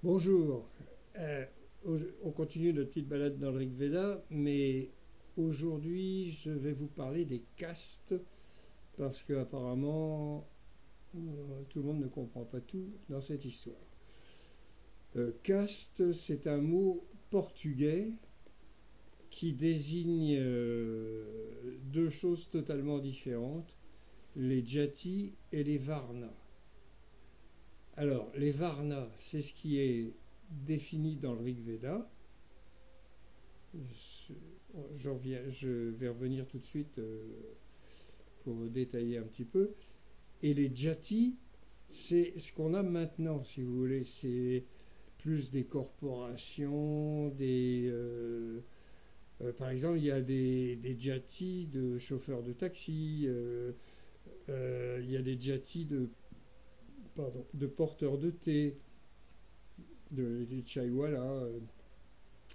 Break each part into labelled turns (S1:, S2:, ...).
S1: Bonjour. Euh, on continue notre petite balade dans le Rig Veda, mais aujourd'hui je vais vous parler des castes parce que apparemment tout le monde ne comprend pas tout dans cette histoire. Caste, c'est un mot portugais qui désigne deux choses totalement différentes, les Jati et les Varnas. Alors, les Varnas, c'est ce qui est défini dans le Rig Veda. Je vais revenir tout de suite pour détailler un petit peu. Et les Jati, c'est ce qu'on a maintenant, si vous voulez. C'est plus des corporations, par exemple, il y a des Jati de chauffeurs de taxi, il y a des Jati de porteurs de thé, des chaiwala.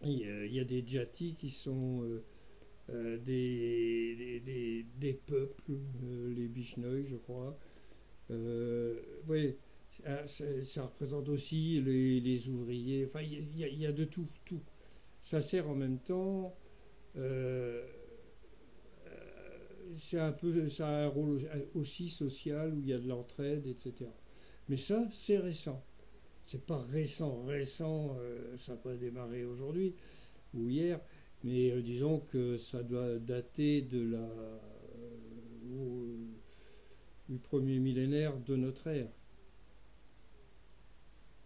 S1: Il y a des Jati qui sont des peuples, les Bishnoi, je crois. Vous voyez, ça représente aussi les ouvriers. Enfin, il y a de tout, tout. Ça sert en même temps. euh, c'est un peu, ça a un rôle aussi social où il y a de l'entraide, etc. Mais ça, c'est récent. C'est pas récent, ça n'a pas démarré aujourd'hui ou hier, mais disons que ça doit dater du premier millénaire de notre ère,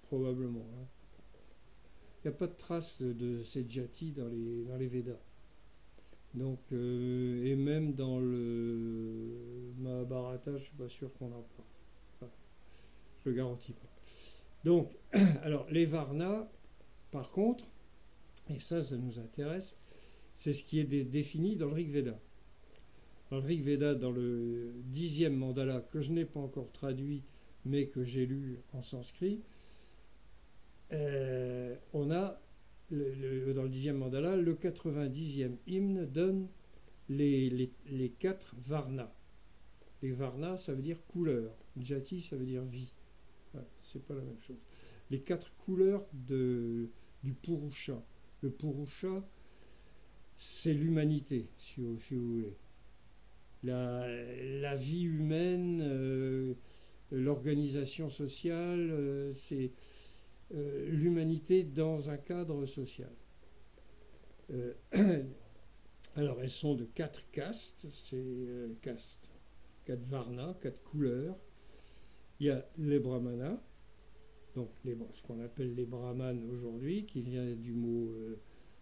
S1: probablement. Hein. Il n'y a pas de trace de ces jati dans les Védas. Donc, et même dans le Mahabharata, je ne suis pas sûr qu'on en parle. Enfin, je ne le garantis pas. Donc, alors, les Varnas, par contre, et ça nous intéresse, c'est ce qui est défini dans le Rig Veda. Dans le Rig Veda, dans le 10e mandala, que je n'ai pas encore traduit, mais que j'ai lu en sanskrit, on a, dans le 10e mandala, le 90e hymne donne les quatre varnas. Les varnas, ça veut dire couleur. Jati, ça veut dire vie. Voilà, c'est pas la même chose. Les quatre couleurs du Purusha. Le Purusha, c'est l'humanité, si vous voulez. La vie humaine, l'organisation sociale, c'est l'humanité dans un cadre social. Euh, alors, elles sont de quatre castes, c'est quatre varnas, quatre couleurs. Il y a les brahmanas, donc ce qu'on appelle les brahmanes aujourd'hui, qui vient du mot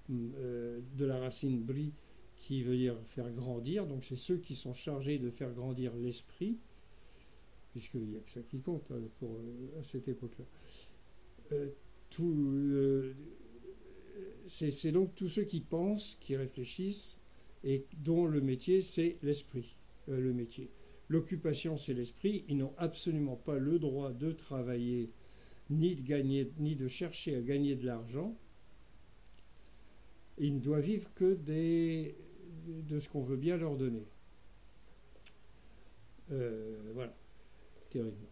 S1: de la racine bri, qui veut dire faire grandir. Donc, c'est ceux qui sont chargés de faire grandir l'esprit, puisqu'il n'y a que ça qui compte à cette époque-là. Euh, tout, euh, c'est donc tous ceux qui pensent, qui réfléchissent, et dont le métier, c'est l'esprit. Le métier. L'occupation, c'est l'esprit. Ils n'ont absolument pas le droit de travailler, ni de gagner, ni de chercher à gagner de l'argent. Ils ne doivent vivre que de ce qu'on veut bien leur donner. Voilà, théoriquement.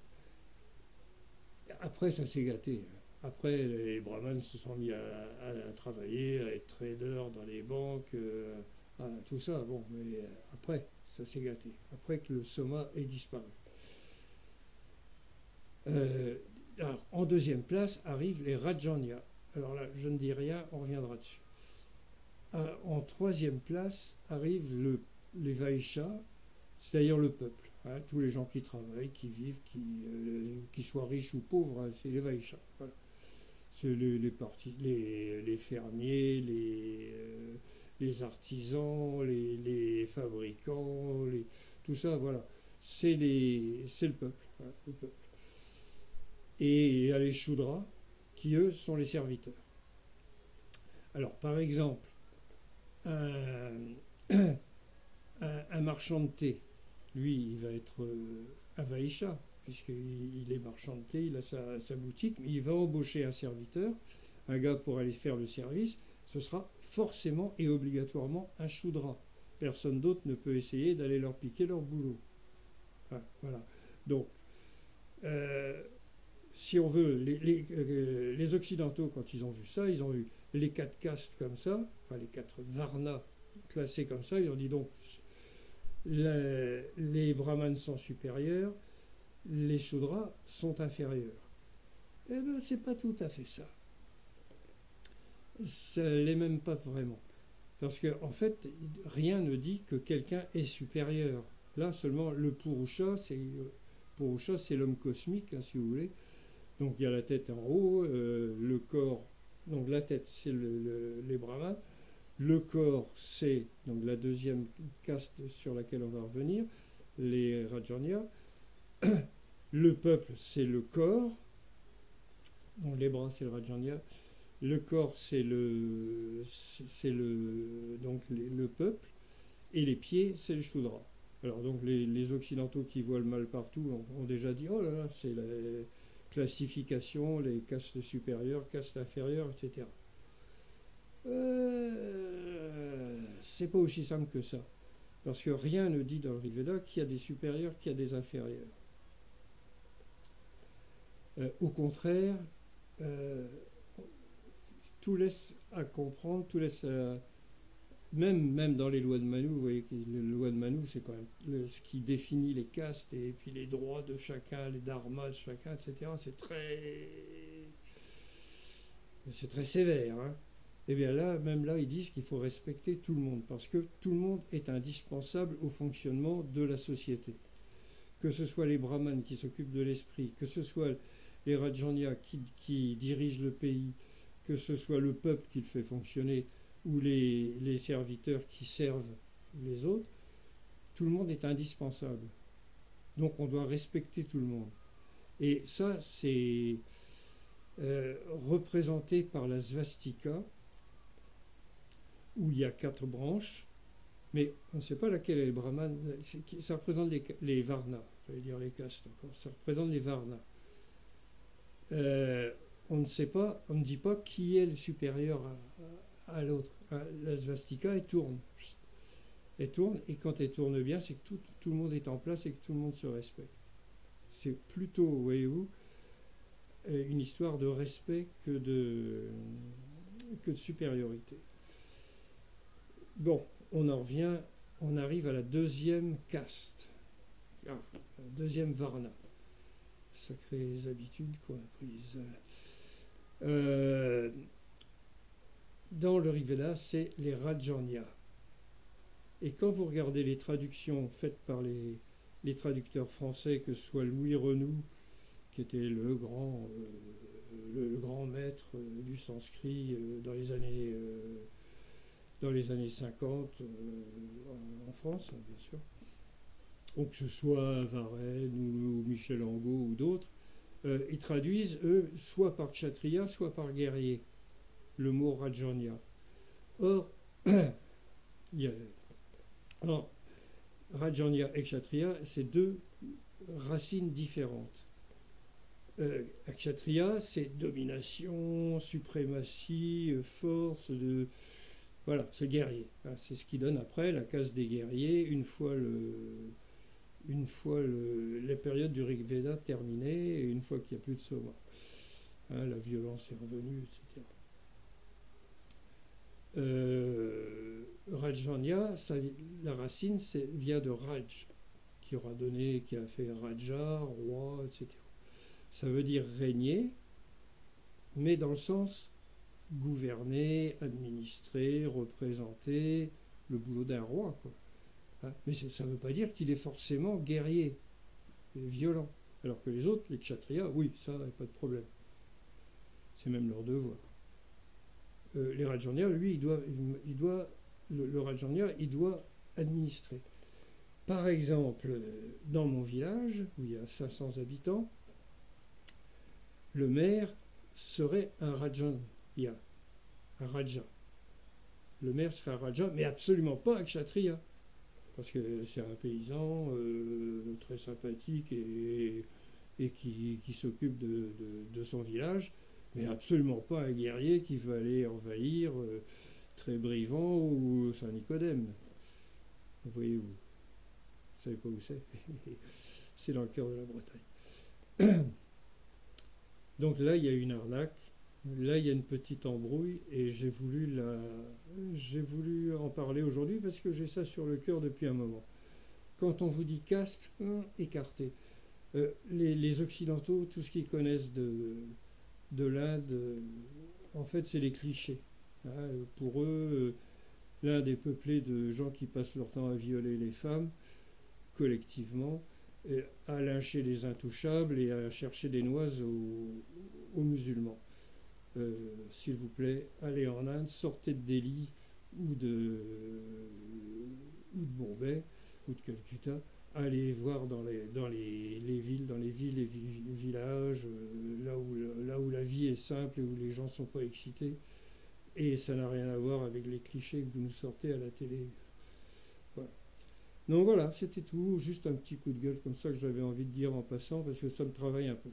S1: Après, ça s'est gâté. Après, les brahmanes se sont mis à travailler, à être traders dans les banques, tout ça. Bon, mais après, ça s'est gâté. Après que le soma ait disparu. Euh, alors, en deuxième place arrivent les Rajanya. Alors là, je ne dis rien, on reviendra dessus. En troisième place arrivent les Vaishas, c'est-à-dire le peuple. Hein, tous les gens qui travaillent, qui vivent, qui soient riches ou pauvres, hein, c'est les Vaishas. Voilà. C'est les fermiers, les artisans, les fabricants, tout ça, voilà. C'est le peuple, hein, le peuple. Et il y a les Shudras, qui eux sont les serviteurs. Alors, par exemple, un, un marchand de thé, lui, il va être un Vaisha, puisqu'il est marchand de thé, il a sa boutique, mais il va embaucher un serviteur, un gars pour aller faire le service, ce sera forcément et obligatoirement un Shudra. Personne d'autre ne peut essayer d'aller leur piquer leur boulot. Voilà. Donc, euh, si on veut, les Occidentaux, quand ils ont vu ça, ils ont vu les 4 castes comme ça, enfin les 4 varnas classés comme ça, ils ont dit donc les brahmanes sont supérieurs, les Shudras sont inférieurs. Eh bien, c'est pas tout à fait ça. Ça l'est même pas vraiment. Parce qu'en fait, rien ne dit que quelqu'un est supérieur. Là, seulement le Purusha, c'est l'homme cosmique, hein, si vous voulez. Donc il y a la tête en haut, le corps, donc la tête, c'est les brahmanes. Le corps, c'est donc la deuxième caste sur laquelle on va revenir, les Rajanya. Le peuple, c'est le corps. Donc les bras, c'est le Rajanya. Le corps, le peuple, et les pieds, c'est le Shudra. Alors donc les Occidentaux qui voient le mal partout ont déjà dit oh là là, c'est la classification, les castes supérieures, castes inférieures, etc. C'est pas aussi simple que ça, parce que rien ne dit dans le Rig Veda qu'il y a des supérieurs, qu'il y a des inférieurs. Au contraire, tout laisse à comprendre, tout laisse à, même dans les lois de Manu, vous voyez que les lois de Manu, c'est quand même ce qui définit les castes et puis les droits de chacun, les dharmas de chacun, etc. C'est très sévère. Hein. Et bien là, même là, ils disent qu'il faut respecter tout le monde parce que tout le monde est indispensable au fonctionnement de la société. Que ce soit les brahmanes qui s'occupent de l'esprit, que ce soit les Rajanya qui dirigent le pays, que ce soit le peuple qui le fait fonctionner, ou les serviteurs qui servent les autres, tout le monde est indispensable. Donc on doit respecter tout le monde. Et ça, c'est représenté par la svastika, où il y a 4 branches, mais on ne sait pas laquelle est le brahman. Ça représente les varnas, j'allais dire les castes encore. Ça représente les varnas. On ne sait pas, on ne dit pas qui est le supérieur à l'autre. La svastika, elle tourne. Elle tourne, et quand elle tourne bien, c'est que tout le monde est en place et que tout le monde se respecte. C'est plutôt, voyez-vous, une histoire de respect que de supériorité. Bon, on en revient, on arrive à la deuxième caste, la deuxième varna. Sacrées habitudes qu'on a prises. Dans le Rig Veda, c'est les Rajanya. Et quand vous regardez les traductions faites par les traducteurs français, que ce soit Louis Renoux, qui était le grand maître du sanskrit dans les années 50 en France, bien sûr, ou que ce soit Varenne ou Michel Angot ou d'autres, ils traduisent, eux, soit par kshatriya, soit par guerrier, le mot Rajanya. Or, Rajanya et kshatriya, c'est deux racines différentes. Kshatriya, c'est domination, suprématie, force, voilà, c'est guerrier. C'est ce qui donne après la case des guerriers, une fois la période du Rig Veda terminée, et une fois qu'il n'y a plus de soma. La violence est revenue, etc. Rajanya, la racine vient de Raj, qui a fait Raja, roi, etc. Ça veut dire régner, mais dans le sens gouverner, administrer, représenter, le boulot d'un roi, quoi. Mais ça ne veut pas dire qu'il est forcément guerrier, violent. Alors que les autres, les kshatriyas, oui, ça, pas de problème. C'est même leur devoir. Les Rajanya, lui, le Rajanya, il doit administrer. Par exemple, dans mon village, où il y a 500 habitants, le maire serait un Rajanya, un Raja. Le maire serait un Raja, mais absolument pas un Kshatriya. Parce que c'est un paysan très sympathique et qui s'occupe de son village, mais absolument pas un guerrier qui veut aller envahir Trébrident ou Saint-Nicodème. Vous voyez où? Vous savez pas où c'est? C'est dans le cœur de la Bretagne. Donc là, il y a une arnaque, là, il y a une petite embrouille, et j'ai voulu en parler aujourd'hui parce que j'ai ça sur le cœur depuis un moment. Quand on vous dit caste, écarté. Les Occidentaux, tout ce qu'ils connaissent de l'Inde, en fait, c'est les clichés. Hein. Pour eux, l'Inde est peuplée de gens qui passent leur temps à violer les femmes, collectivement, et à lyncher les intouchables et à chercher des noises aux musulmans. S'il vous plaît, allez en Inde, sortez de Delhi ou de Bombay ou de Calcutta, allez voir les villes, dans les villes et villages, là où la vie est simple et où les gens ne sont pas excités. Et ça n'a rien à voir avec les clichés que vous nous sortez à la télé. Voilà. Donc voilà, c'était tout. Juste un petit coup de gueule comme ça que j'avais envie de dire en passant parce que ça me travaille un peu.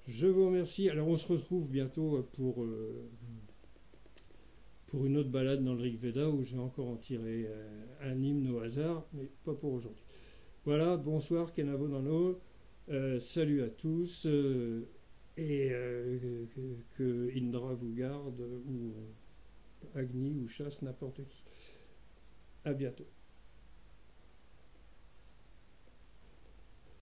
S1: Je vous remercie. Alors on se retrouve bientôt pour une autre balade dans le Rig Veda où je vais encore en tirer un hymne au hasard, mais pas pour aujourd'hui. Voilà, bonsoir Kenavo Nano, salut à tous et que Indra vous garde ou Agni ou chasse n'importe qui. À bientôt.